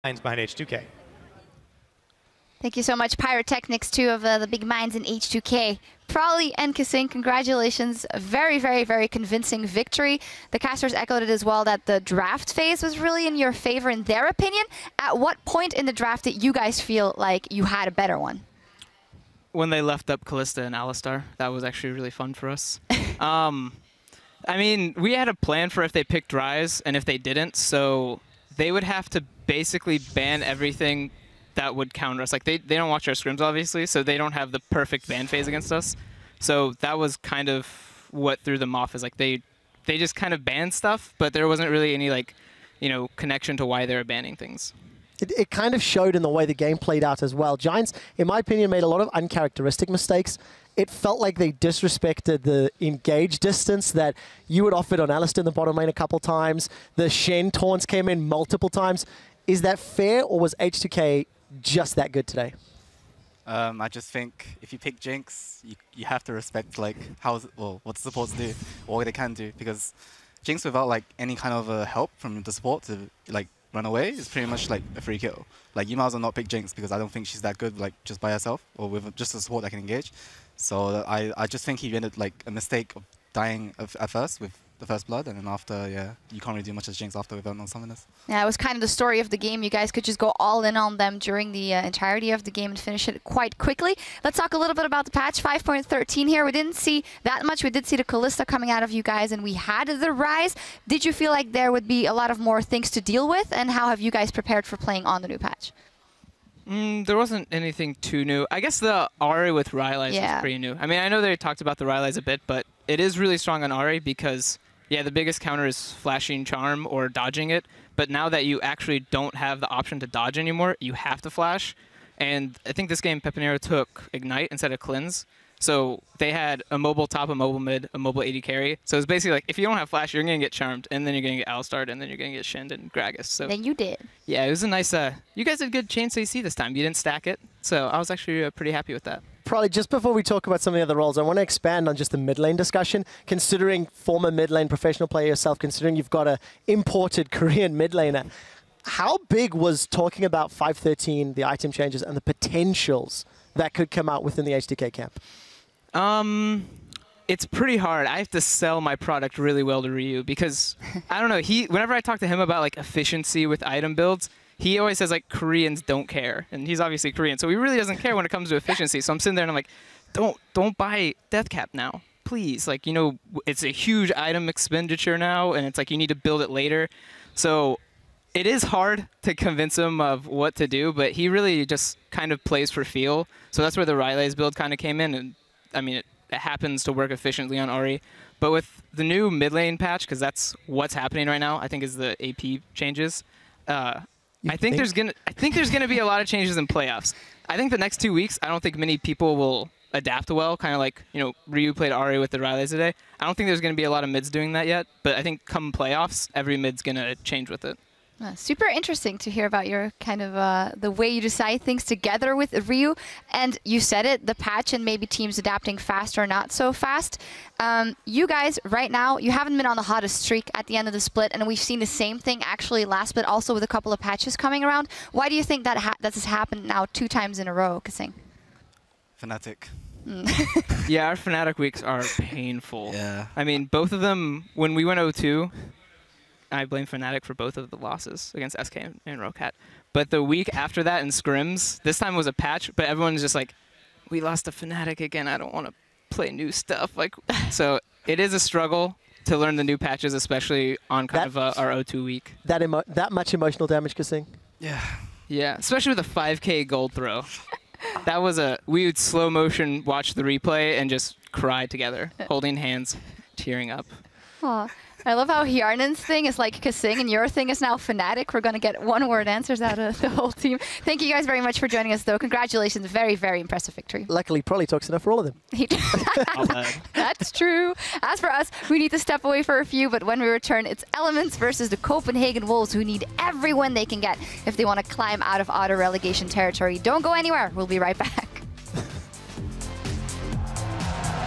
behind H2K. Thank you so much, Pyrotechnics, two of the big minds in H2K. Prolly and Kissing, congratulations. A very, very, very convincing victory. The casters echoed it as well that the draft phase was really in your favor in their opinion. At what point in the draft did you guys feel like you had a better one? When they left up Kalista and Alistar. That was actually really fun for us. I mean, we had a plan for if they picked Ryze and if they didn't, so they would have to basically ban everything that would counter us. Like, they don't watch our scrims, obviously, so they don't have the perfect ban phase against us. So that was kind of what threw them off, is like they just kind of banned stuff, but there wasn't really any, like, you know, connection to why they were banning things. It kind of showed in the way the game played out as well. Giants, in my opinion, made a lot of uncharacteristic mistakes. It felt like they disrespected the engage distance that you had offered on Alistar in the bottom lane a couple times. The Shen taunts came in multiple times. Is that fair, or was H2K just that good today? I just think if you pick Jinx, you have to respect like what the supports do, or what they can do, because Jinx without like any kind of help from the support to like run away is pretty much like a free kill. Like, you might as well not pick Jinx because I don't think she's that good like just by herself or with just a support that can engage. So I just think he ended like a mistake of dying at first with the first blood, and then after, yeah, you can't really do much as Jinx after without non-summoners. Yeah, it was kind of the story of the game. You guys could just go all in on them during the entirety of the game and finish it quite quickly. Let's talk a little bit about the patch 5.13 here. We didn't see that much. We did see the Kalista coming out of you guys, and we had the Ryze. Did you feel like there would be a lot of more things to deal with, and how have you guys prepared for playing on the new patch? There wasn't anything too new. I guess the Ahri with Rylai's was pretty new. I mean, I know they talked about the Rylai's a bit, but it is really strong on Ahri because, yeah, the biggest counter is flashing charm or dodging it. But now that you actually don't have the option to dodge anymore, you have to flash. And I think this game, Pepinero took Ignite instead of Cleanse. So they had a mobile top, a mobile mid, a mobile AD carry. So it's basically like, if you don't have flash, you're going to get charmed, and then you're going to get Alistar, and then you're going to get Shen and Gragas. So then you did. Yeah, it was a nice... you guys did good chains AC this time. You didn't stack it. So I was actually pretty happy with that. Probably just before we talk about some of the other roles, I want to expand on just the mid lane discussion. Considering former mid lane professional player yourself, considering you've got a imported Korean mid laner, how big was talking about 5.13, the item changes, and the potentials that could come out within the H2K camp? It's pretty hard. I have to sell my product really well to Ryu because, I don't know, whenever I talk to him about like efficiency with item builds, he always says like Koreans don't care, and he's obviously Korean, so he really doesn't care when it comes to efficiency. So I'm sitting there and I'm like, don't buy Deathcap now, please. Like, you know, it's a huge item expenditure now, and it's like you need to build it later. So it is hard to convince him of what to do, but he really just kind of plays for feel. So that's where the Rylai's build kind of came in, and I mean, it happens to work efficiently on Ahri. But with the new mid lane patch, because that's what's happening right now, I think is the AP changes. I think there's gonna be a lot of changes in playoffs. I think the next 2 weeks, I don't think many people will adapt well. Kind of like, you know, Ryu played Ahri with the Rylai's today. I don't think there's gonna be a lot of mids doing that yet. But I think come playoffs, every mid's gonna change with it. Super interesting to hear about your kind of the way you decide things together with Ryu. And you said it, the patch and maybe teams adapting fast or not so fast. You guys, right now, you haven't been on the hottest streak at the end of the split, and we've seen the same thing actually last split, also with a couple of patches coming around. Why do you think that that has happened now 2 times in a row, Kissing? Fnatic. Yeah, our Fnatic weeks are painful. Yeah. I mean, both of them, when we went 0-2, I blame Fnatic for both of the losses against SK and Rokat. But the week after that in scrims, this time was a patch, but everyone's just like, we lost to Fnatic again, I don't want to play new stuff. Like, so it is a struggle to learn the new patches, especially on kind of our 0-2 week. That much emotional damage, Kissing? Yeah. Yeah, especially with a 5K gold throw. That was we would slow motion watch the replay and just cry together, holding hands, tearing up. Aww. I love how Hjarnen's thing is like Kissing and your thing is now Fnatic. We're going to get one-word answers out of the whole team. Thank you guys very much for joining us, though. Congratulations. Very, very impressive victory. Luckily, Prolly talks enough for all of them. That's true. As for us, we need to step away for a few, but when we return, it's Elements versus the Copenhagen Wolves, who need every win they can get if they want to climb out of auto relegation territory. Don't go anywhere. We'll be right back.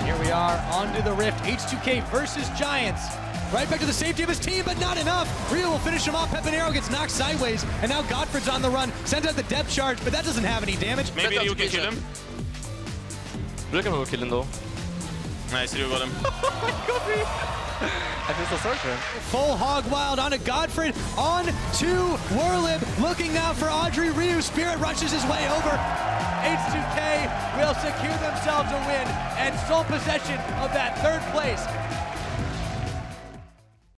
Here we are, onto the Rift. H2K versus Giants. Right back to the safety of his team, but not enough. Ryu will finish him off. Pepinero gets knocked sideways, and now Godfred's on the run. Sends out the depth charge, but that doesn't have any damage. Maybe Ryu can kill him. Ryu can go kill him though. Nice, Ryu got him. I feel so sorry for him. Full hog wild onto Godfred, on to Werlib, looking now for Audrey Ryu. Spirit rushes his way over. H2K will secure themselves a win and sole possession of that third place.